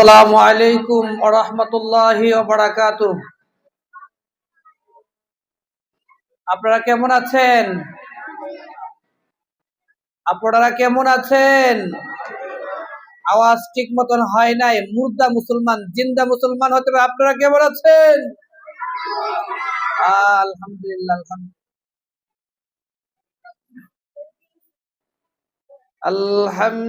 আসসালামু আলাইকুম ওয়া রাহমাতুল্লাহি ওয়া বারাকাতুহু। আপনারা কেমন আছেন? আপনারা কেমন আছেন? আওয়াজ ঠিক মতন হয় নাই। মুর্দা মুসলমান, জিন্দা মুসলমান হতে হবে। আপনারা কেমন আছেন? আলহামদুলিল্লাহ, আলহামদুলিল্লাহ,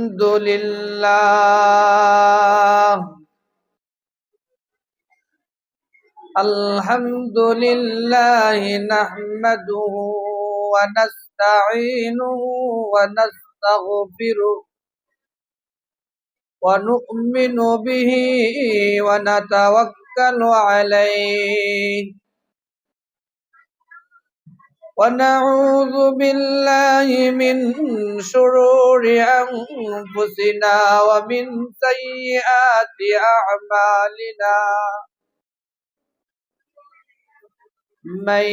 আলহামদুলিল্লাহ নাহমাদুহু ওয়া নাস্তাঈনুহু ওয়া নাস্তাগফিরুহু ونؤمن به ونتوكل عليه ونعوذ بالله من شرور أنفسنا ومن سيئات أعمالنا من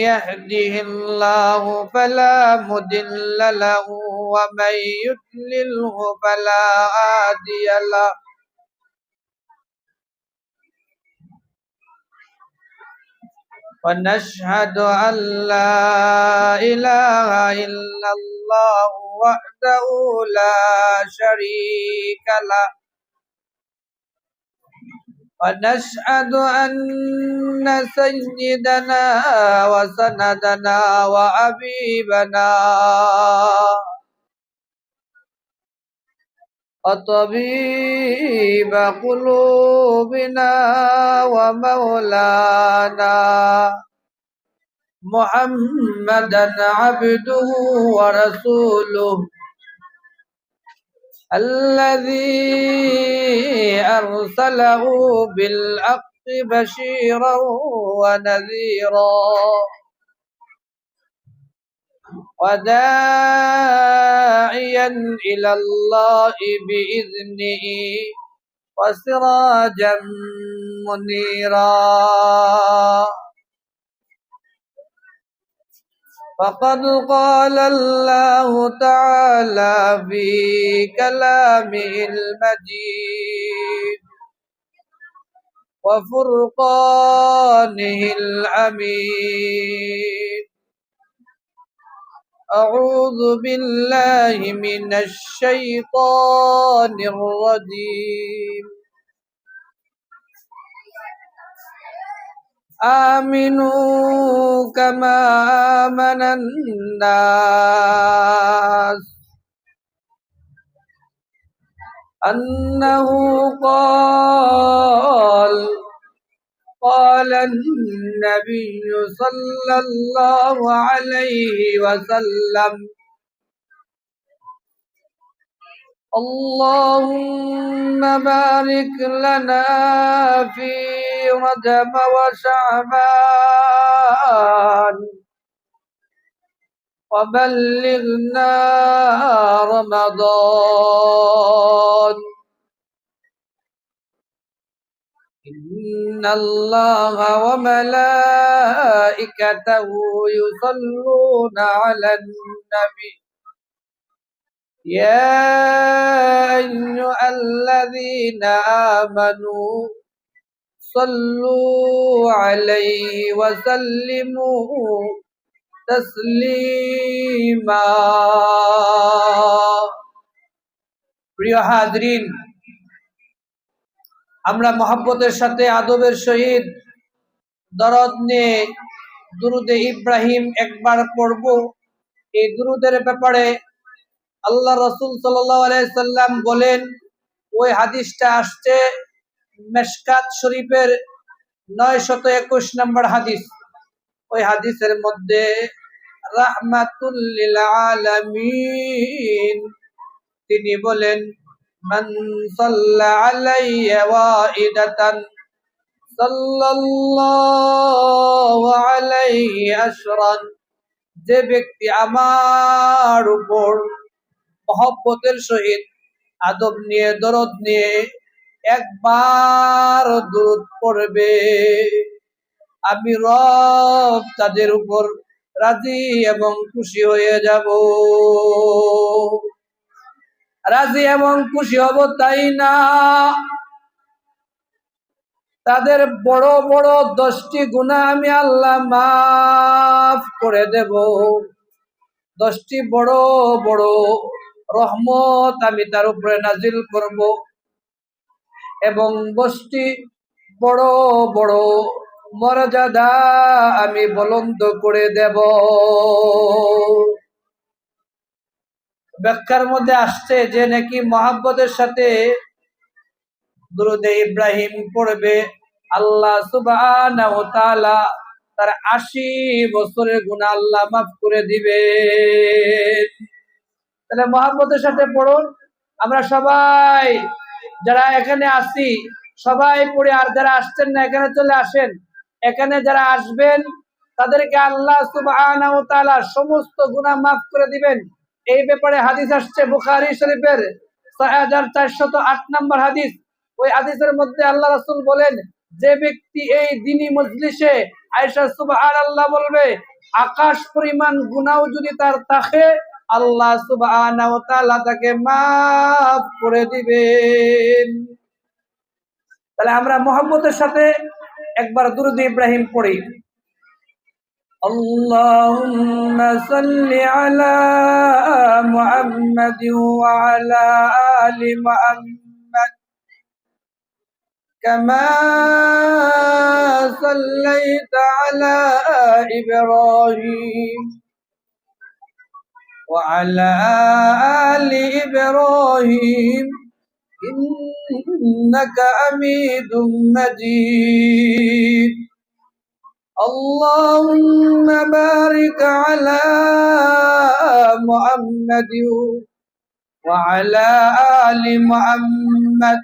يهده الله فلا مضل له ومن يضلله فلا هادي له ونشهد أن لا إله إلا الله وحده لا شريك له ونشهد أن سيدنا وسندنا وحبيبنا وطبيب قلوبنا ومولانا محمدا عبده ورسوله الذي أرسله بالحق بشيرا ونذيرا وداعيا إلى الله بإذنه وسراجا منيرا فقد قال الله تعالى في كلامه المجيد وفرقانه الحميد أعوذ بالله من الشيطان الرجيم آمنوا كما آمن الناس أنه قال النبي صلى الله عليه وسلم اللهم بارك لنا في رجب وشعبان وبلغنا رمضان إن الله وملائكته يصلون على النبي يا أيها الذين آمنوا صلوا عليه وسلموا تسليما প্রিয় হাজরিন, আমরা মহব্বতের সাথে আদবের সহিত দরদ নিয়ে দুরুদে ইব্রাহিম একবার পড়ব। এই দুরুদের ব্যাপারে আল্লাহ রাসূল সাল্লাল্লাহু আলাইহি সাল্লাম বলেন, ওই হাদিসটা আসছে মিশকাত শরীফের 921 নম্বর হাদিস। ওই হাদিসের মধ্যে রাহমাতুল লিল আলামিন তিনি বলেন, মান সাল্লা আলাইয়া ওয়াইদাতান সাল্লাল্লাহু আলাইহি আশরান, যে ব্যক্তি আমার উপর মহব্বতের সহিত আদব নিয়ে দরদ নিয়ে একবার দরুদ পড়বে, আমি রব তাদের উপর রাজি এবং খুশি হয়ে যাব। রাজি এবং খুশি হব তাই না, তাদের বড় বড় 10টি গুনাহ আমি আল্লাহ মাফ করে দেব। 10টি বড় বড় রহমত আমি তার উপরে নাজিল করব এবং 10টি বড় বড় মর্যাদা আমি বুলন্দ করে দেব। ব্যাখ্যার মধ্যে আসছে যে নাকি মহব্বতের সাথে দুরূদে ইব্রাহিম পড়বে, আল্লাহ সুবহানাহু ওয়া তাআলা তার 80 বছরের গুনাহ আল্লাহ মাফ করে দিবেন। তাহলে মহব্বতের সাথে পড়ুন। আমরা সবাই যারা এখানে আছি সবাই পড়ে, আর যারা আসছেন না এখানে চলে আসেন। এখানে যারা আসবেন তাদেরকে আল্লাহ সুবহানাহু ওয়া তাআলা সমস্ত গুনাহ মাফ করে দিবেন। এই ব্যাপারে হাদিস আসছে বুখারী শরীফের 6408 নম্বর হাদিস। ওই হাদিসের মধ্যে আল্লাহ রাসূল বলেন, যে ব্যক্তি এই দ্বীনি মজলিসে আয়েশা সুবহানাল্লাহ বলবে, আকাশ পরিমাণ গুনাহ যদি তার থাকে আল্লাহ সুবহানাহু ওয়া তাআলা তাকে মাফ করে দিবেন। তাহলে আমরা মহব্বতের সাথে একবার দুরূদ ইব্রাহিম পড়ি। আল্লাহুম্মা সাল্লি আলা মুহাম্মাদিন ওয়া আলা আলি মুহাম্মাদ কামা সাল্লাইতা আলা ইব্রাহিম وعلى آل إبراهيم إنك حميد مجيد اللهم بارك على محمد وعلى آل محمد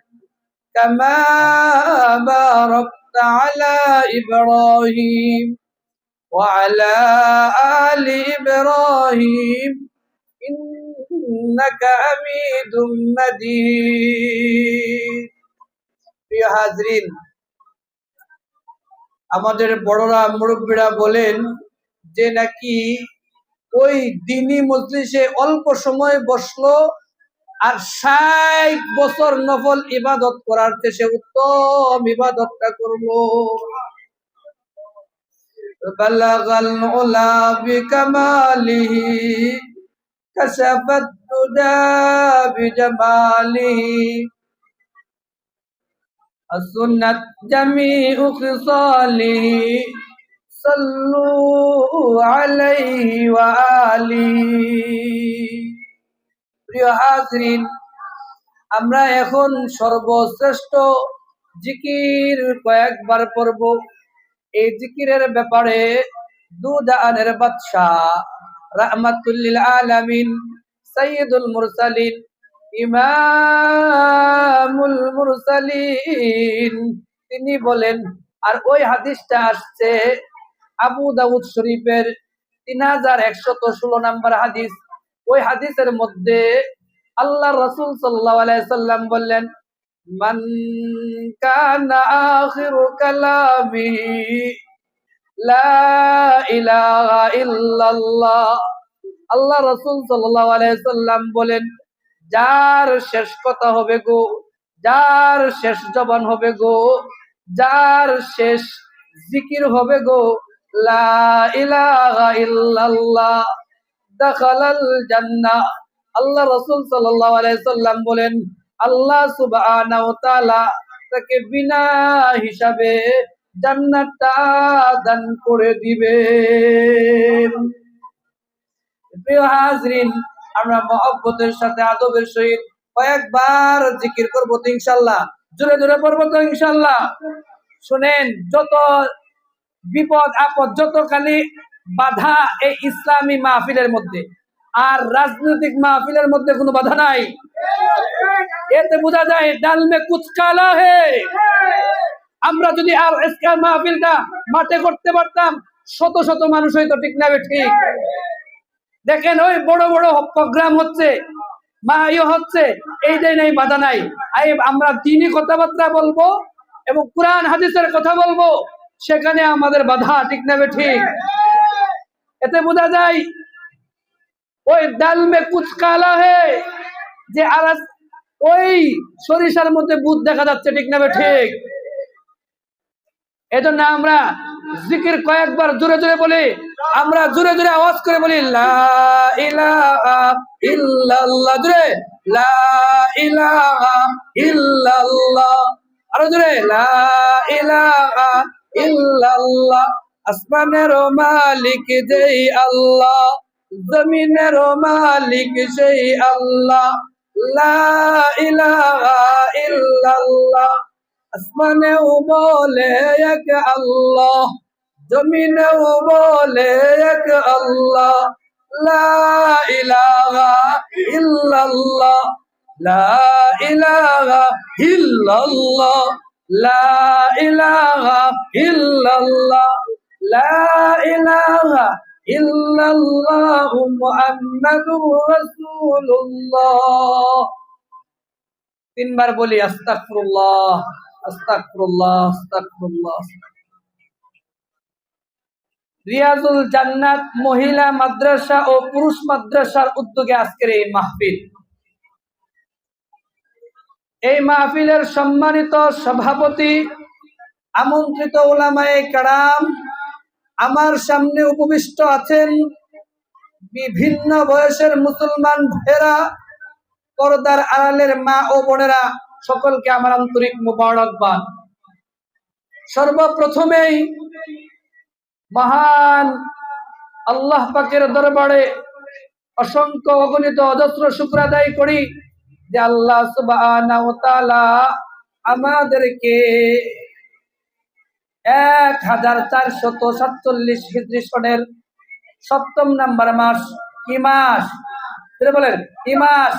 كما باركت على إبراهيم وعلى آل إبراهيم إنك حميد مجيد। প্রিয় হাজরিন, আমাদের বড়রা মুরব্বীরা বলেন যে নাকি ওই দ্বীনি মজলিসে অল্প সময় বসলো আর 60 বছর নফল ইবাদত করার চেয়ে উত্তম ইবাদতটা করলো। বালাগাল উলা বিকামালিহি কাশাফাত দুজা বিজামালিহি আসুন্নাত জামিউ খিসালিহি সাল্লু আলাইহি ওয়া আলিহি। প্রিয় হাজরিন, আমরা এখন সর্বশ্রেষ্ঠ জিকির কয়েকবার পড়ব। এই জিকিরের ব্যাপারে দুজাহানের বাদশাহ রাহমাতুল লিল আলামিন সাইয়্যিদুল মুরসালিন ইমামুল মুরসালিন তিনি বলেন, আর ওই হাদিসটা আসছে আবু দাউদ শরীফের 3116 নম্বর হাদিস। ওই হাদিসের মধ্যে আল্লাহর রাসূল সাল্লাল্লাহু আলাইহি সাল্লাম বললেন, মান কানা আখিরু কালামিহি লা ইলাহা ইল্লাল্লাহ। আল্লাহ রাসূল সাল্লাল্লাহু আলাইহি সাল্লাম বলেন, যার শেষ কথা হবে গো, যার শেষ জবান হবে গো, যার শেষ জিকির হবে গো লা ইলাহা ইল্লাল্লাহ দাখালাল জান্নাহ। আল্লাহ রাসূল সাল্লাল্লাহু আলাইহি সাল্লাম বলেন, আল্লাহ সুবহানাহু ওয়া তাআলা তাকে বিনা হিসাবে জান্নাতটা দান করে দিবেন। প্রিয় হাজরিন, আমরা মহব্বতের সাথে আদবের সহিত কয়েকবার জিকির করব তো ইনশাআল্লাহ। জোরে জোরে পড়ব তো ইনশাআল্লাহ। শুনেন, যত বিপদ আপদ, যত খালি বাধা এই ইসলামী মাহফিলের মধ্যে, আর রাজনৈতিক মাহফিলের মধ্যে কোনো বাধা নাই। এতে বোঝা যায় ডাল মে কুছ কালা হে। আমরা যদি আর ইসলাম মাহফিলটা মাঠে করতে পারতাম, শত শত মানুষ হয়তো, ঠিক না ঠিক? দেখেন ওই বড় বড় প্রোগ্রাম হচ্ছে, মাইও হচ্ছে, এই যে নাই বাধা নাই। আমরা দ্বীনি কথাবার্তা বলবো এবং কুরআন হাদিসের কথা বলবো, সেখানে আমাদের বাধা, ঠিক না ঠিক? এতে বোঝা যায় ওই ডাল মে কুছ কালা হে, যে আর ওই সরিষার মধ্যে ভূত দেখা যাচ্ছে, ঠিক না ঠিক? এজন্য আমরা জিকির কয়েকবার জোরে জোরে বলি, আমরা জোরে জোরে আওয়াজ করে বলি লা ইলাহা ইল্লাল্লাহ, জোরে লা ইলাহা ইল্লাল্লাহ, আরো জোরে লা ইলাহা ইল্লাল্লাহ। আসমানের মালিক যেই আল্লাহ, জমিনের মালিক সেই আল্লাহ, লা ইলাহা ইল্লাল্লাহ। আসমানেও বলে এক আল্লাহ, জমিনেও বলে এক আল্লাহ, লা ইলাহা ইল্লাল্লাহ, লা ইলাহা ইল্লাল্লাহ, লা ইলাহা ইল্লাল্লাহ, লা ইলাহা ইল্লাল্লাহ মুহাম্মাদুর রাসূলুল্লাহ। তিনবার বলি আস্তাগফিরুল্লাহ, আস্তাগফিরুল্লাহ, আস্তাগফিরুল্লাহ। রিয়াজুল জান্নাত মহিলা মাদ্রাসা ও পুরুষ মাদ্রাসার উদ্যোগে আজকের এই মাহফিল। এই মাহফিলের সম্মানিত সভাপতি, আমন্ত্রিত উলামায়ে কেরাম, আমার সামনে উপবিষ্ট আছেন বিভিন্ন বয়সের মুসলমান ভাইয়েরা, পর্দার আড়ালের মা ও বোনেরা, সকলকে আমার আন্তরিক মুবারকবাদ। সর্বপ্রথমেই মহান আল্লাহ পাকের দরবারে অসংখ্য অগণিত অজস্র শুকর আদায় করি যে আল্লাহ সুবহানাহু ওয়া তাআলা আমাদেরকে 1447 হিজরি সনের 7ম নাম্বার মাস, কি মাস বলেন? কি মাস?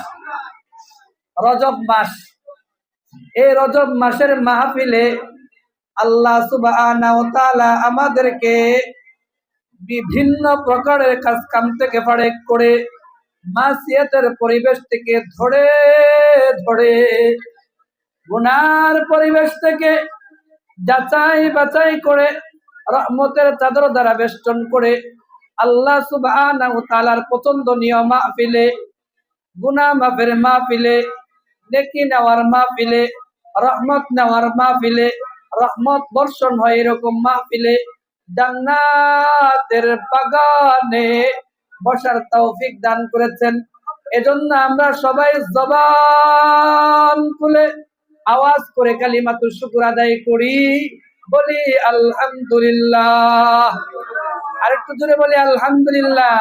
রজব মাস। এই রজব মাসের মাহফিলে আল্লাহ সুবহানাহু ওয়া তাআলা আমাদেরকে বিভিন্ন প্রকারের কাজ কাম থেকে ফারেক করে মাসিয়াতের পরিবেশ থেকে ধরে ধরে, গুনার পরিবেশ থেকে যাচাই বাছাই করে, রহমতের চাদর দ্বারা বেষ্টন করে আল্লাহ সুবহানাহু ওয়া তাআলার পছন্দনীয় মাহফিলে, গুনাহ মাফের মাহফিলে, নেকি নেওয়ার মাহফিলে, রহমত নেওয়ার মাহফিলে, রহমত বর্ষণ হয় এরকম মাহফিলে, জান্নাতের বাগানে বসার তৌফিক দান করেছেন। এজন্য আমরা সবাই জবান খুলে আওয়াজ করে কালিমাতুল শুকর আদায় করি, বলি আলহামদুলিল্লাহ। আরেকটু জোরে বলি আলহামদুলিল্লাহ।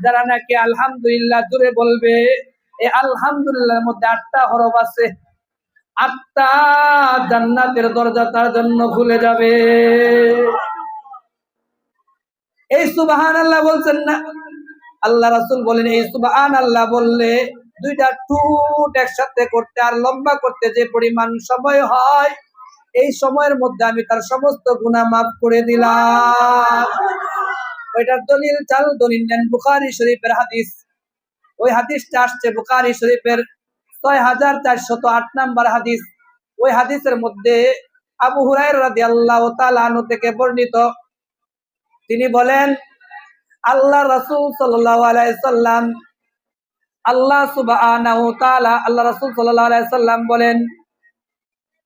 যারা নাকি আলহামদুলিল্লাহ জোরে বলবে, এই আলহামদুলিল্লাহর মধ্যে 8টা হরফ আছে, 8টা জান্নাতের দরজা তার জন্য খুলে যাবে। এই সুবহানাল্লাহ বলছেন না, আল্লাহ রাসূল বলেন এই সুবহানাল্লাহ বললে 2টা ঠোঁট একসাথে করতে আর লম্বা করতে যে পরিমাণ সময় হয়, এই সময়ের মধ্যে আমি তার সমস্ত গুনাহ মাফ করে দিলাম। ওইটার দলিল চাল দলিল নেন বুখারী শরীফের হাদিস। ওই হাদিসটা আসছে বুখারী শরীফের 6408 নাম্বার হাদিস। ওই হাদিসের মধ্যে আবু হুরায়রা রাদিয়াল্লাহু তাআলা আনহু থেকে বর্ণিত, তিনি বলেন আল্লাহ রাসূল সাল্লাল্লাহু আলাইহি সাল্লাম, আল্লাহ সুবহানাহু ওয়া তাআলা, আল্লাহ রাসূল সাল্লাল্লাহু আলাইহি সাল্লাম বলেন,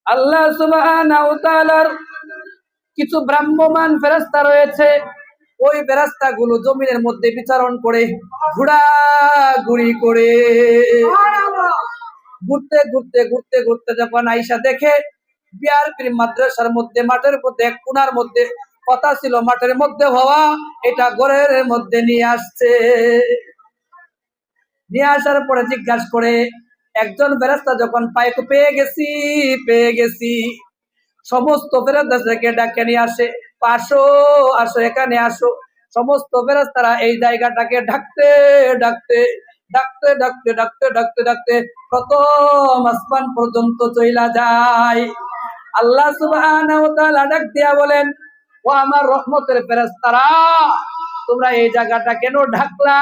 আল্লাহ সুবহানাহু ওয়া তাআলার কিছু ভ্রাম্যমান ফেরেশতা রয়েছে, ওই ফেরেশতাগুলো জমিনের মধ্যে বিচরণ করে, ঘোরাঘুরি করে, ঘুরতে ঘুরতে ঘুরতে ঘুরতে যখন আইসা দেখে বিআরপির মাদ্রাসার মধ্যে মাঠের মধ্যে এক কোণার মধ্যে কথা ছিল মাঠের মধ্যে হওয়া, এটা ঘরের মধ্যে নিয়ে আসছে। নিয়ে আসার পরে জিজ্ঞাসা করে একজন ফেরেশতা যখন পায়, পেয়ে গেছি পেয়ে গেছি, সমস্ত ফেরেশতাকে ডাকে নিয়ে আসে, আসো আসো এখানে আসো। সমস্ত ফেরেশতারা এই জায়গাটাকে ডাকতে ডাকতে ডাকতে ডাকতে ডাকতে ডাকতে ডাকতে প্রথম আসমান পর্যন্ত চইলা যায়। আল্লাহ সুবহানাহু ওয়া তাআলা ডাক দিয়া বলেন, ও আমার রহমতের ফেরেশতারা, তোমরা এই জায়গাটা কেন ঢাকলা?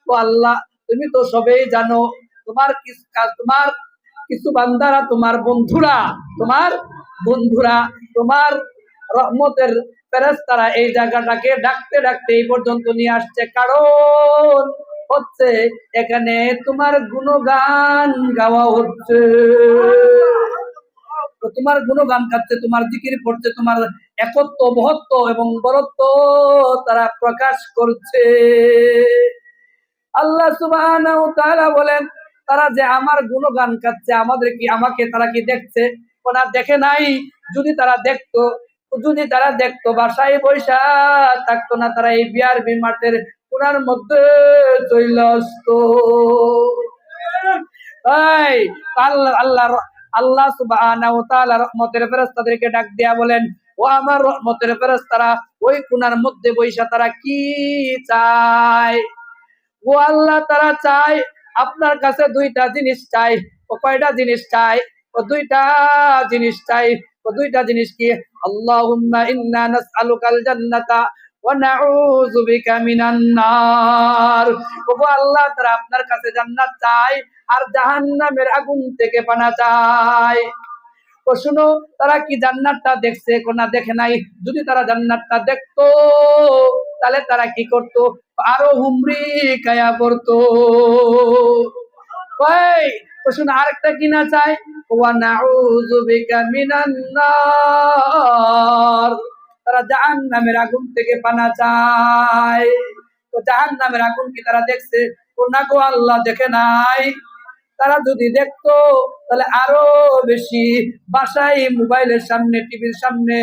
ও আল্লাহ, তুমি তো সবেই জানো, তোমার কিছু বান্দারা, তোমার বন্ধুরা, তোমার রহমতের ফেরেশতারা এই জায়গাটাকে ডাকতে ডাকতে এই পর্যন্ত নিয়ে আসছে, কারণ হচ্ছে এখানে তোমার গুণগান গাওয়া হচ্ছে। তো তোমার গুণগান গাচ্ছে, তোমার জিকির করছে, তোমার একত্ব মহত্ব এবং বরত্ব তারা প্রকাশ করছে। আল্লাহ সুবহানাহু ওয়া তাআলা বলেন, তারা যে আমার গুণগান গাচ্ছে, আমাকে তারা কি দেখছে? না, দেখে নাই। যদি তারা দেখতো, বাসায় বৈশা থাকতো না, তারা এই বিআরবি মাঠের কোনার মধ্যে চলে আসতো। আল্লাহ সুবহানাহু ওয়া তাআলা রহমতের ফেরেশতাদেরকে ডাক দিয়া বলেন, ও আমার রহমতের ফেরেশতারা, ওই কোনার মধ্যে বৈশা তারা কি চায়? ও আল্লাহ, তারা চায় আপনার কাছে দুইটা জিনিস চাই। ও কয়টা জিনিস চাই? ও দুইটা জিনিস চাই। ও দুইটা জিনিস কি? আল্লাহুম্মা ইন্না নাসআলুকাল জান্নাতা ওয়া নাউযু বিকা মিনান নার। ও আল্লাহ, তারা আপনার কাছে জান্নাত চায় আর জাহান্নামের আগুন থেকে পানা চায়। তো শুনো, তারা কি জান্নাতটা দেখছে? কোনা দেখে নাই। যদি তারা জান্নাতটা দেখতো, তাহলে তারা কি করত? আরো হুমরি কায়া করতো। ওই তো শুনো, আরেকটা কি না চাই? ওয়া নাউযু বিকা মিনান নার। তারা জাহান্নামের আগুন থেকে পানা চায়। তো জাহান্নামের আগুন কি তারা দেখছে? না গো আল্লাহ, দেখে নাই। তারা যদি দেখতো তাহলে আরো বেশি বাসায় মোবাইলের সামনে, টিভির সামনে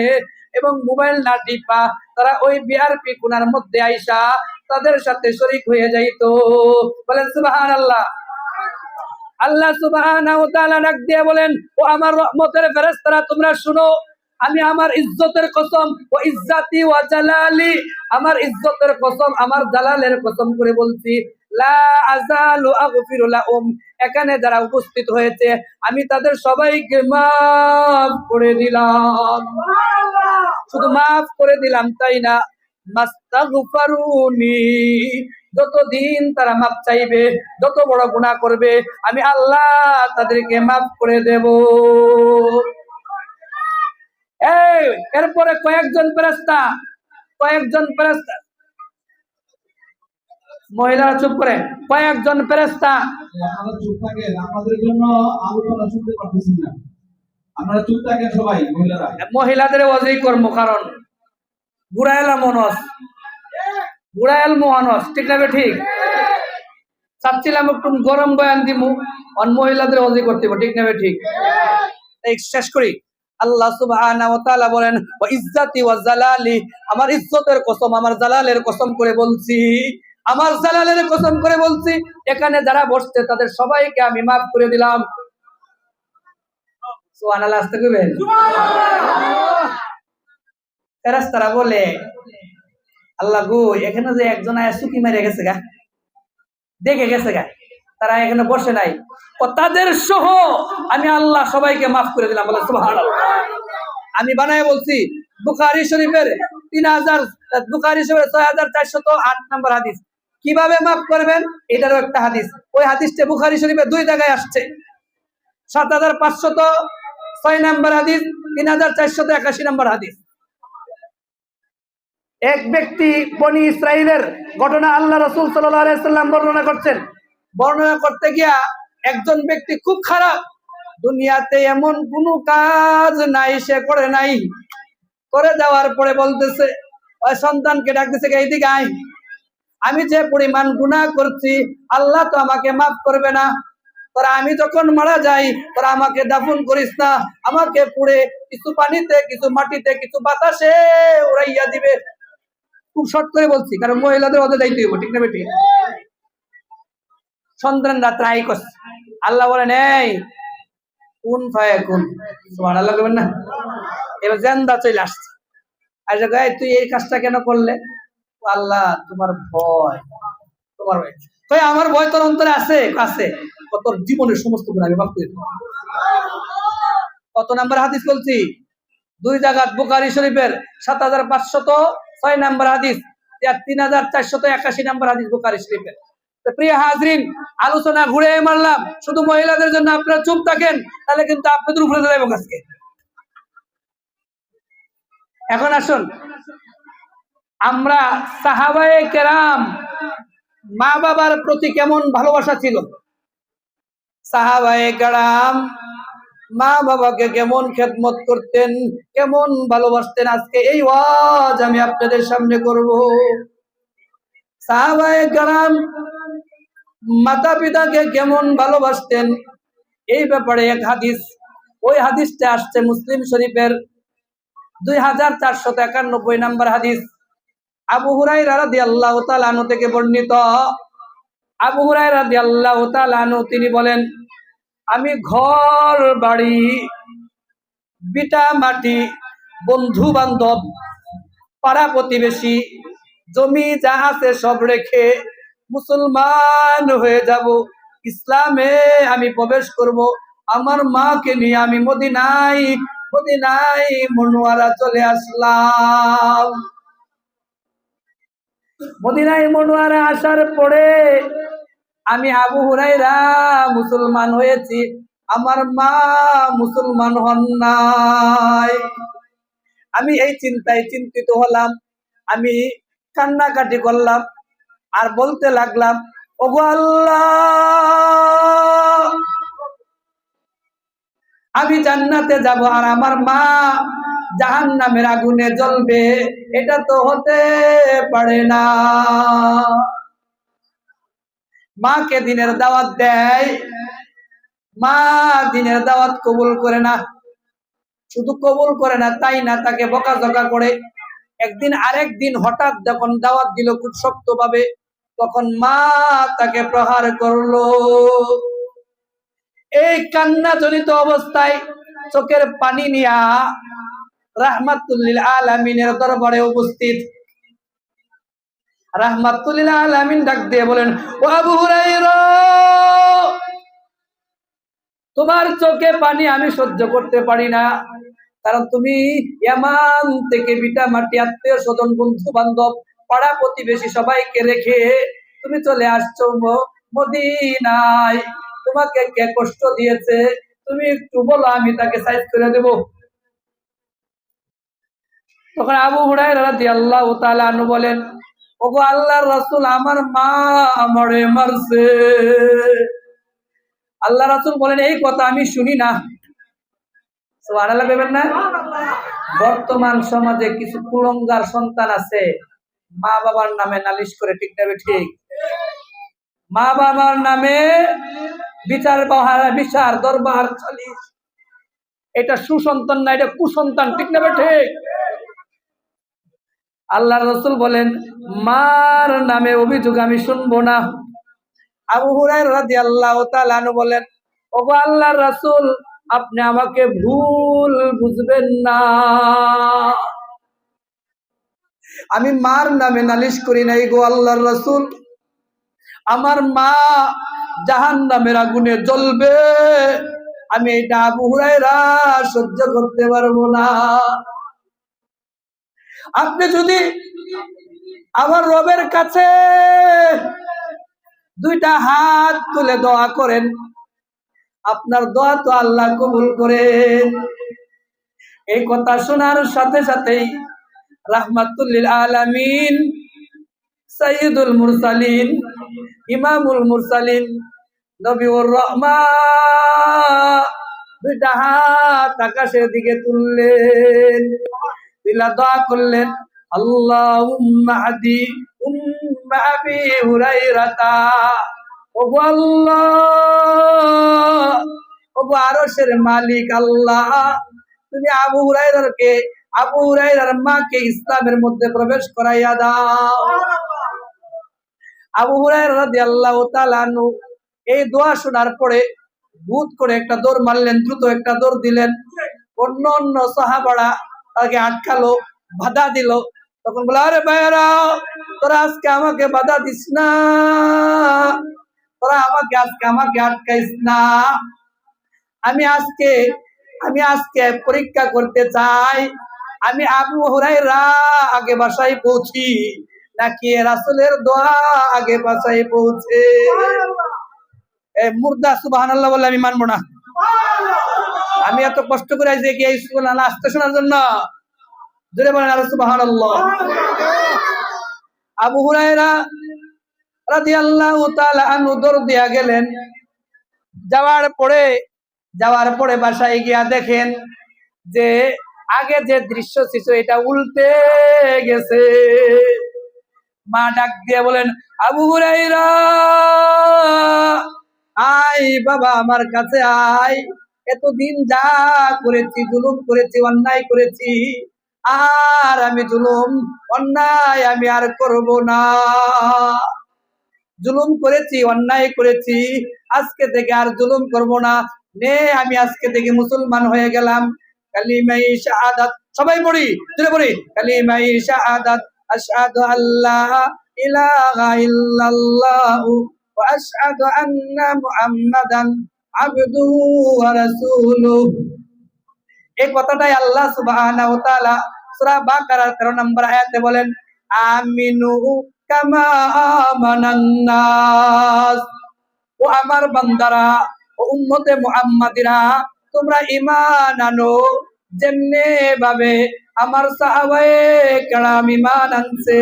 এবং মোবাইল না টিপা তারা ওই বিআরপি কোনার মধ্যে আইসা তাদের সাথে শরীক হয়ে যাইতো। বলেন সুবহানাল্লাহ। আল্লাহ সুবহানাহু ওয়া তাআলা ডাক দিয়ে বলেন, ও আমার রহমতের ফেরেশতারা, তোমরা শুনো, আমি আমার ইজ্জতের কসম, ও ইজ্জাতি ওয়া জালালি, আমার ইজ্জতের কসম, আমার জালালের কসম করে বলছি, লা আযালু আগফিরু লাহুম, এখানে যারা উপস্থিত হয়েছে আমি তাদের সবাইকে মাফ করে দিলাম। শুধু মাফ করে দিলাম তাই না, মাস্তাগফারুনি, যতদিন তারা মাপ চাইবে, যত বড় গুনাহ করবে, আমি আল্লাহ তাদেরকে মাফ করে দেব। এরপরে কয়েকজন ফেরেশতা, মহিলারা চুপ করে, কয়েকজন ফেরেশতা, আপনারা চুপ থাকেন, আমাদের জন্য আলোচনা শুনতে পারতেছেন না। আপনারা চুপ থাকেন সবাই, মহিলাদের ওয়াজি কর্ম, কারণ বুড়ায়াল মোহানস, ঠিক না? ঠিক চাচ্ছিলাম একটু গরম বয়ান দিমু, অন মহিলাদের ওয়াজি করতে হবে, ঠিক না? ঠিক। এই শেষ করি। আল্লাহ সুবহানাহু ওয়া তাআলা বলেন, ওয়া ইজ্জাতি ওয়া জালালি, আমার ইজ্জতের কসম, আমার জালালের কসম করে বলছি, আমার জালালের কসম করে বলছি, এখানে যারা বসছে তাদের সবাইকে আমি মাফ করে দিলাম। সুবহানাল্লাহ, আস্তে কইবেন। ফেরেশতারা বলে, আল্লাহ গো, এখানে যে একজন আয়া সুকি মেরে গেছে গা, দেখে গেছে গা, তারা এখানে বসে নাই, ও তাদের সহ আমি আল্লাহ সবাইকে মাফ করে দিলাম। বলে সুবহানাল্লাহ। আমি বানায় বলছি, বুখারী শরীফের ৬৪০৮ নম্বর হাদিস। কিভাবে মাফ করবেন এটারও একটা হাদিস। ওই হাদিসটা বুখারী শরীফে 2 জায়গায় আসছে। ৭৫০৬ নম্বর হাদিস, ৩৪৮১ নম্বর হাদিস। এক ব্যক্তি বনি ইসরাইলের ঘটনা আল্লাহ রাসূল সাল্লাল্লাহু আলাইহি ওয়াসাল্লাম বর্ণনা করতে গিয়া, একজন ব্যক্তি খুব খারাপ, দুনিয়াতে এমন কোনো কাজ নাই সে করে নাই, করে দেওয়ার পরে বলতেছে, ওই সন্তানকে ডাকতেছে, এইদিকে আয়, আমি যে পরিমাণ গুনাহ করছি আল্লাহ তো আমাকে মাফ করবে না, তোরা আমি যখন মারা যাই তোরা আমাকে দাফন করিস না, আমাকে পুড়ে কিছু পানিতে, কিছু মাটিতে, কিছু বাতাসে উড়াইয়া দিবে। খুব শর্ট করে বলছি, কারণ মহিলাদের ওদের দায়িত্ব হইব, ঠিক না? বেটি সন্তানরা ট্রাই করছে। আল্লাহ বলেন, এই কোন ফায়াকুন, সুবহানাল্লাহ বলবেন না? এবার জান্দা চলে আসছে, আচ্ছা গায়ে তুই এই কাজটা কেন করলে? আল্লাহ তোমার ভয়, আমার ভয় তোর অন্তরে আছে, তোর জীবনের সমস্ত গুণ আমি মাফ করে দেব। কত নাম্বার হাদিস বলছি? 2 জায়গা, বুখারী শরীফের ৭৫০৬ নম্বর হাদিস, ৩৪৮১ নম্বর হাদিস বুখারী শরীফের। প্রিয় হাজরিন, আলোচনা ঘুরে মারলাম শুধু মহিলাদের জন্য। আপনারা চুপ থাকেন, তাহলে কিন্তু আপনাদের উপরে যাবো আজকে। এখন আসুন, আমরা সাহাবায়ে কেরাম, মা বাবার প্রতি কেমন ভালোবাসা ছিল। সাহাবায়ে কেরাম মা বাবাকে কেমন খেদমত করতেন, কেমন ভালোবাসতেন, আজকে এই ওয়াজ আমি আপনাদের সামনে করব। সাহাবায়ে কেরাম মাতা পিতাকে কেমন ভালোবাসতেন, এই ব্যাপারে এক হাদিস, ওই হাদিসটা আসছে মুসলিম শরীফের 2491 নম্বর হাদিস। আবু হুরায়রা রাদিয়াল্লাহু তাআলা আনহু থেকে বর্ণিত। আবু হুরায়রা রাদিয়াল্লাহু তাআলা আনহু তিনি বলেন, আমি ঘর বাড়ি বিটা মাটি বন্ধু বান্ধব পাড়া প্রতিবেশী জমি যা আছে সব রেখে মুসলমান হয়ে যাব, ইসলামে আমি প্রবেশ করব। আমার মাকে নিয়ে আমি মদিনায় মনোয়ারা চলে আসলাম। মদিনায় মনোয়ারা আসার পরে আমি আবু হুরায়রা মুসলমান হয়েছি, আমার মা মুসলমান হন নাই। আমি এই চিন্তায় চিন্তিত হলাম, আমি কান্নাকাটি করলাম আর বলতে লাগলাম, ওগো আল্লাহ, আমি জান্নাতে যাব আর আমার মা জাহান্নামের আগুনে জ্বলবে, এটা তো হতে পারে না। মাকে দিনের দাওয়াত দেয়, মা দিনের দাওয়াত কবুল করে না। শুধু কবুল করে না তাই না, তাকে বকাঝকা করে। একদিন আরেক দিন হঠাৎ যখন দাওয়াত দিল খুব শক্ত ভাবে, তখন মা তাকে প্রহার করলো। এই কান্না জনিত অবস্থায় চোখের পানি নিয়া রাহমাতুল লিল আলামিনের দরবারে উপস্থিত। রাহমাতুল লিল আলামিন ডাক দিয়ে বলেন, ও আবু হুরায়রা, তোমার চোখে পানি আমি সহ্য করতে পারি না, কারণ তুমি ইয়ামান থেকে বিটা মাটি আত্মীয় স্বজন বন্ধু বান্ধব পাড়া প্রতিবেশী সবাইকে রেখে তুমি চলে আসছো মদিনায়। তোমাকে কে কষ্ট দিয়েছে তুমি একটু বলো, আমি তাকে সাইজ করে দেব। তখন আবু হুরায়রা রাদিয়াল্লাহু তাআলা আনহু বলেন, ওগো আল্লাহর রাসূল, আমার মা আমারে মারছে। আল্লাহ রাসূল বলেন, এই কথা আমি শুনি না। সুবহানাল্লাহ বলবেন না? বর্তমান সমাজে কিছু কুলঙ্গার সন্তান আছে, মা বাবার নামে নালিশ করে, ঠিক না ঠিক? মা বাবার নামে বিচার দরবার চালিশ, এটা সুসন্তান না, এটা কুসন্তান, ঠিক না ঠিক? আল্লাহ রাসূল বলেন, মার নামে অভিযোগ আমি শুনবো না। আবু হুরায়রা রাদিয়াল্লাহু তাআলা আনহু বলেন, ওগো আল্লাহর রাসূল, আপনি আমাকে ভুল বুঝবেন না, আমি মার নামে নালিশ করি নাই গো আল্লাহর রাসূল। আমার মা জাহান্নামের আগুনে জ্বলবে, আমি এটা আবু হুরায়রা সহ্য করতে পারবো না। আপনি যদি আমার রবের কাছে দুইটা হাত তুলে দোয়া করেন, আপনার দোয়া তো আল্লাহ কবুল করেন। এই কথা শোনার সাথে সাথেই রাহমাতুল লিল আলামিন, সাইয়্যিদুল মুরসালিন, ইমামুল মুরসালিন, নবিউর রহমান দুইটা হাত আকাশের দিকে তুললেন, তিলা দোয়া করলেন, আল্লাহুম্মা হাদি উম্মা আবি হুরায়রাতা। ওগো আল্লাহ, ওগো আরশের মালিক আল্লাহ, তুমি আবু হুরায়রার মাকে ইসলামের মধ্যে প্রবেশ করাইয়া দাও। আবু হুরায়রা রাদিয়াল্লাহু তাআলা আনহু এই দোয়া শোনার পরে ভূত করে একটা দৌড় মারলেন, দ্রুত একটা দৌড় দিলেন। অন্য সাহাবারা তাকে আটকালো, বাধা দিল। তখন বলে, আরে ভাইরা, তোরা আজকে আমাকে বাধা দিস না, তোরা আমাকে আটকাইস না। আমি আজকে পরীক্ষা করতে চাই, আমি আবু হুরায়রা আগে বাসায় পৌঁছি নাকি রাসূলের দোয়া আগে বাসায় পৌঁছে। এই মুর্দা সুবহানাল্লাহ বলে আমি মানবো না। আমি এত কষ্ট করে আইছি কি এই সুবহানাল্লাহ আসতে শোনার জন্য? জোরে বলেন আর সুবহানাল্লাহ। আবু হুরায়রা রাদিয়াল্লাহু তাআলা আনহু দৌড় দিয়া গেলেন। যাওয়ার পরে যাওয়ার পরে বাসায় গিয়া দেখেন যে আগে যে দৃশ্য ছিল এটা উল্টে গেছে। মা ডাক দিয়ে বলেন, আবু হুরাইরা আয় বাবা, আমার কাছে আয়। এতদিন যা করেছি, জুলুম করেছি, অন্যায় করেছি, আর আমি জুলুম অন্যায় আমি আর করব না। জুলুম করেছি, অন্যায় করেছি, আজকে থেকে আর জুলুম করব না। নে, আমি আজকে থেকে মুসলমান হয়ে গেলাম। কালিমাই শাহাদাত, সবাই পড়ি, জুড়ে পড়ি, কালিমাই শাহাদাত, আশহাদু আল্লা ইলাহা ইল্লাল্লাহু ওয়া আশহাদু আন্না মুহাম্মাদান আবদুহু ওয়া রাসূলুহু। এই কথাটাই আল্লাহ সুবহানাহু ওয়া তাআলা সূরা বাকারার 13 নম্বর আয়াতে বলেন, আমিনু কামা আমানান নাস। ও আমার বান্দারা, ও উম্মতে মুহাম্মাদিরা, তোমরা ঈমান আনো যেমনে ভাবে আমার সাহাবায়ে কেরাম ঈমান আনছে।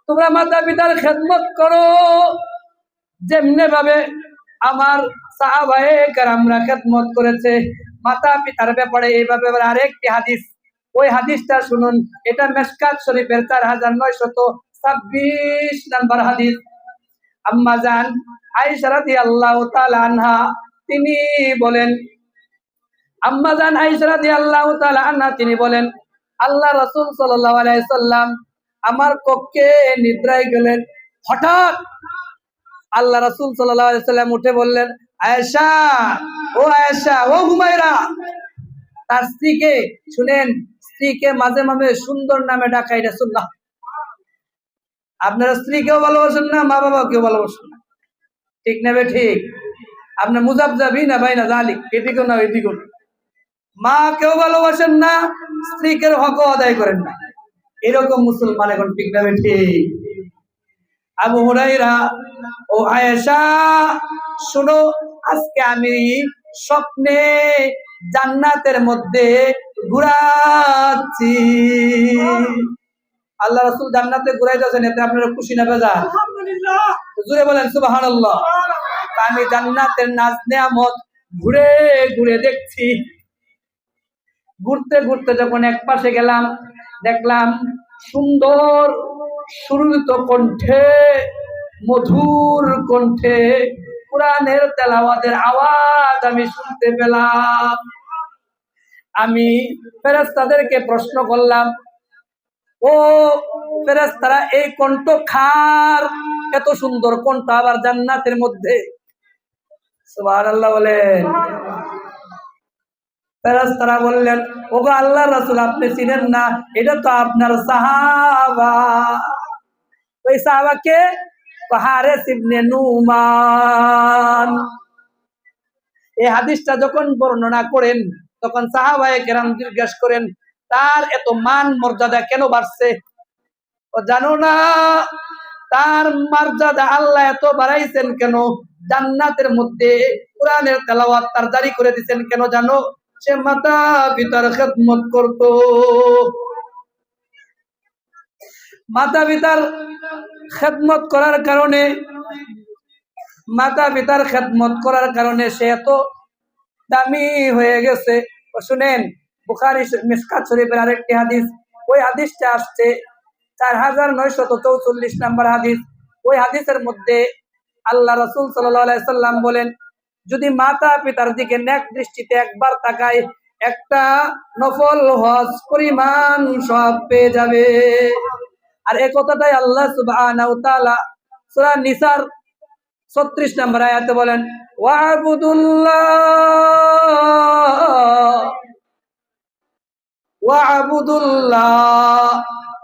তোমরা মাতা পিতার খেদমত করো যেমনে ভাবে আমার সাহাবায়ে কেরামরা খেদমত করেছে। মাতা পিতার ব্যাপারে এইভাবে আরেকটি হাদিস, ওই হাদিসটা শুনুন। এটা মিশকাত শরীফের 4926 নম্বর হাদিস। আম্মা জান আয়েশা রাদিয়াল্লাহু তাআলা আনহা তিনি বলেন, আম্মা জান আয়েশা রাদিয়াল্লাহু তাআলা আনহা তিনি বলেন, আল্লাহ রাসূল সাল্লাল্লাহু আলাইহি সাল্লাম আমার কক্ষে নিদ্রায় গেলেন। হঠাৎ আল্লাহ রাসূল সাল্লাল্লাহু আলাইহি সাল্লাম উঠে বললেন, আয়েশা, ও আয়েশা, ও হুমায়রা। তার স্ত্রীকে শুনেন, স্ত্রীকে মাঝে মাঝে সুন্দর নামে ডাকা এটা সুন্নাহ। আপনার স্ত্রীকেও ভালোবাসেন না, মা বাবাকেও ভালোবাসেন না, ঠিক না? ঠিক। আপনার মুজাবজাবি না ভাই না জালিক, এদিকেও না এদিকেও না। মা কেউ ভালোবাসেন না, স্ত্রীকে হকও আদায় করেন না, এরকম মুসলমান এখন, ঠিক না? ঠিক। আবু হুরায়রা, ও আয়েশা শুনো, আজকে আমি স্বপ্নে জান্নাতের মধ্যে ঘুরাচ্ছি। আল্লাহ রাসূল জান্নাতে ঘুরাইতেছেন, এতে আপনারা খুশি না বেজার? আলহামদুলিল্লাহ, জোরে বলেন সুবহানাল্লাহ। আমি জান্নাতের নাজ নেয়ামত ঘুরে ঘুরে দেখছি। ঘুরতে ঘুরতে যখন এক পাশে গেলাম, দেখলাম সুন্দর সুরলিত কণ্ঠে, মধুর কণ্ঠে কোরআনের তেলাওয়াতের আওয়াজ আমি শুনতে পেলাম। আমি ফেরেশতাদেরকে প্রশ্ন করলাম, ও ফেরেশতারা, এই কণ্ঠ খার? এত সুন্দর কণ্ঠ আবার জান্নাতের মধ্যে? সুবহানাল্লাহ বলেন। ফেরেশতারা বললেন, ওগো আল্লাহর রাসূল, আপনি চিনেন না? এটা তো আপনার সাহাবা। ওই সাহাবাকে হারেস ইবনে নুমান। এই হাদিসটা যখন বর্ণনা করেন, তখন সাহাবায়ে কেরাম জিজ্ঞাসা করেন, তার এত মান মর্যাদা কেন বাড়ছে? ও জানো না, তার মর্যাদা আল্লাহ এত বাড়াইছেন কেন? জান্নাতের মধ্যে কোরআনের তেলাওয়াত তার জারি করে দিয়েছেন কেন জানো? সে মাতা পিতার খেদমত করত। মাতা পিতার খেদমত করার কারণে, মাতা পিতার খেদমত করার কারণে সে এত দামি হয়ে গেছে। শুনেন, বুখারী মিশকাত শরীফের আরেকটি হাদিস, ওই হাদিসটা আসছে 4944 নম্বর হাদিস। ওই হাদিসের মধ্যে আল্লাহ রাসূল সাল্লাল্লাহু আলাইহি সাল্লাম বলেন, যদি মাতা পিতার দিকে নেক দৃষ্টিতে একবার তাকায়, একটা নফল হজ পরিমাণ সওয়াব পেয়ে যাবে। আর এই কথাটাই আল্লাহ সুবহানাহু ওয়া তাআলা সূরা নিসার 36 নম্বর আয়াতে বলেন, ওয়া'বুদুল্লাহ।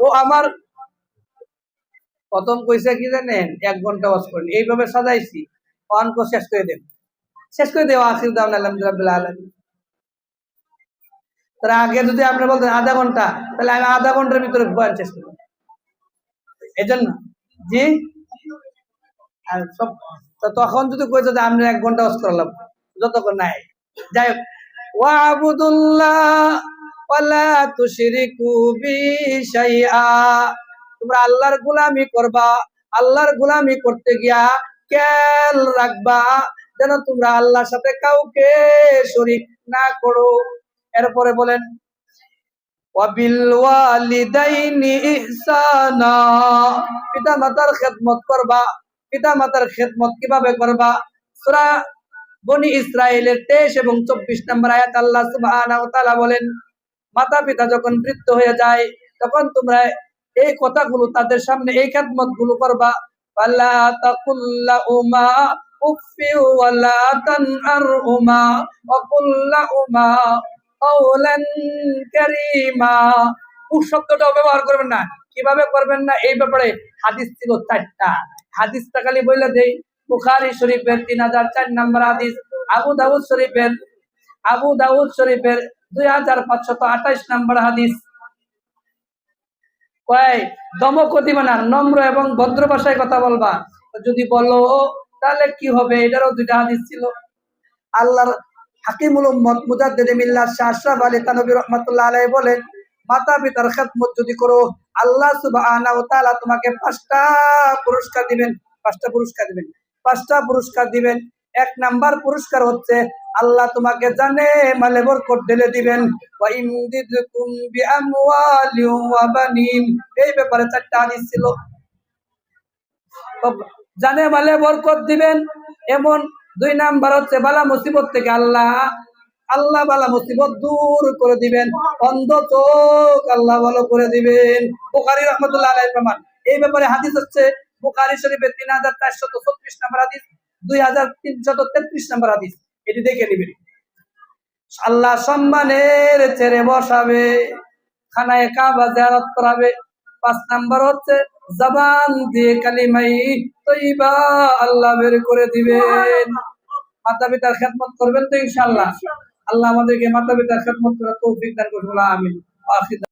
ও আমার, প্রথম কইছে কি জানেন? 1 ঘন্টা ওয়াজ করেন, এইভাবে সাজাইছি, অঙ্ক শেষ করে দেন, শেষ করে দেওয়া। আখির দাওয়ানা আলহামদুলিল্লাহ রাব্বিল আলামিন। তার আগে যদি আপনি বলতেন আধা ঘন্টা, তাহলে আমি আধা ঘন্টার ভিতরে বয়ান শেষ করব। এজন্য জি, আর সব তখন যদি কইতো যে আমরা 1 ঘন্টা ওয়াজ করলাম, যতক্ষণ নাই। যাই হোক, ওয়া'বুদুল্লাহ ওয়ালা তুশরিকু বি শাইআ। তোমরা আল্লাহর গোলামি করবা, আল্লাহর গোলামি করতে গিয়া খেয়াল রাখবা যেন তোমরা আল্লাহর সাথে কাউকে শরীক না করো। এরপরে বলেন ওয়াবিল ওয়ালিদাইনি ইহসানা, পিতা মাতার খেদমত করবা। পিতা মাতার খেদমত কিভাবে করবা? সূরা বনি ইসরাইলের 23 এবং 24 নম্বর আয়াত আল্লাহ সুবহানাহু ওয়া তাআলা বলেন, মাতা পিতা যখন বৃদ্ধ হয়ে যায় তখন তোমরা এই কথাগুলো তাদের সামনে এই খেদমত গুলো করবা। ফালা তাকুল্লাহুমা উফফি ওয়ালা তানহারহুমা ওয়া কুল্লাহুমা কাওলান কারীমা। উফ শব্দটাও ব্যবহার করবেন না। কিভাবে করবেন না এই ব্যাপারে হাদিস ছিল 4টা। হাদিসটা খালি বলে দেই। বুখারী শরীফের 3004 নম্বর হাদিস, আবু দাউদ শরীফের 2528 নম্বর হাদিস। কয় দমক দিবা না, নম্র এবং ভদ্র ভাষায় কথা বলবা। যদি বলো তাহলে কি হবে? এটারও 2টা হাদিস ছিল। আল্লাহর হাকিমুল উম্মত মুজাদ্দিদে মিল্লাত শাহ আশরাফ আলী থানভী রাহমাতুল্লাহ আলাইহি বলেন, মাতা পিতার খেদমত যদি করো আল্লাহ সুবহানাহু ওয়া তাআলা তোমাকে 5টা পুরস্কার দিবেন। 5টা পুরস্কার দিবেন। 1 নাম্বার পুরস্কার হচ্ছে আল্লাহ তোমাকে জানে মালে বরকত ঢেলে দিবেন। ওয়া ইমদিদকুম বিআমওয়ালি ওয়া বানিন। এই ব্যাপারে 4টা হাদিস ছিল। তো জানে মালে বরকত দিবেন এমন। 2 নাম্বার হচ্ছে বালা মুসিবত থেকে আল্লাহ বালা মুসিবত দূর করে দিবেন। অন্ধ চোখ আল্লাহ ভালো করে দিবেন। বুখারী রাহমাতুল্লাহ আলাইহি প্রমাণ। এই ব্যাপারে হাদিস হচ্ছে বুখারী শরীফের 3436 নম্বর হাদিস, 2333 নম্বর হাদিস। এটি দেখে নেবেন। আল্লাহ সম্মানের চেয়ারে বসাবে, খানায়ে কাবা জিয়ারত করাবে। 5 নাম্বার হচ্ছে জবান দিয়ে কালিমাই তয়্যিবা আল্লাহ বের করে দিবেন। মাতা পিতার খেদমত করবেন তো ইনশাআল্লাহ। আল্লাহ আমাদেরকে মাতা পিতার খেদমত করার তৌফিক দান করুন। আমিন।